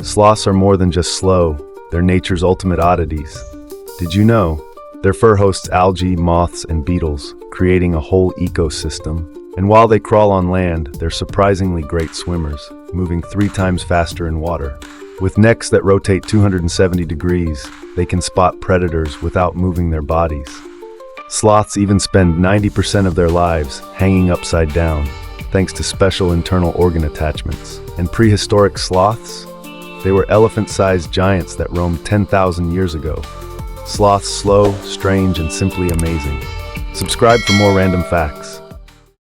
Sloths are more than just slow, they're nature's ultimate oddities. Did you know? Their fur hosts algae, moths, and beetles, creating a whole ecosystem. And while they crawl on land, they're surprisingly great swimmers, moving 3 times faster in water. With necks that rotate 270 degrees, they can spot predators without moving their bodies. Sloths even spend 90% of their lives hanging upside down, thanks to special internal organ attachments. And prehistoric sloths? They were elephant-sized giants that roamed 10,000 years ago. Sloths slow, strange, and simply amazing. Subscribe for more random facts.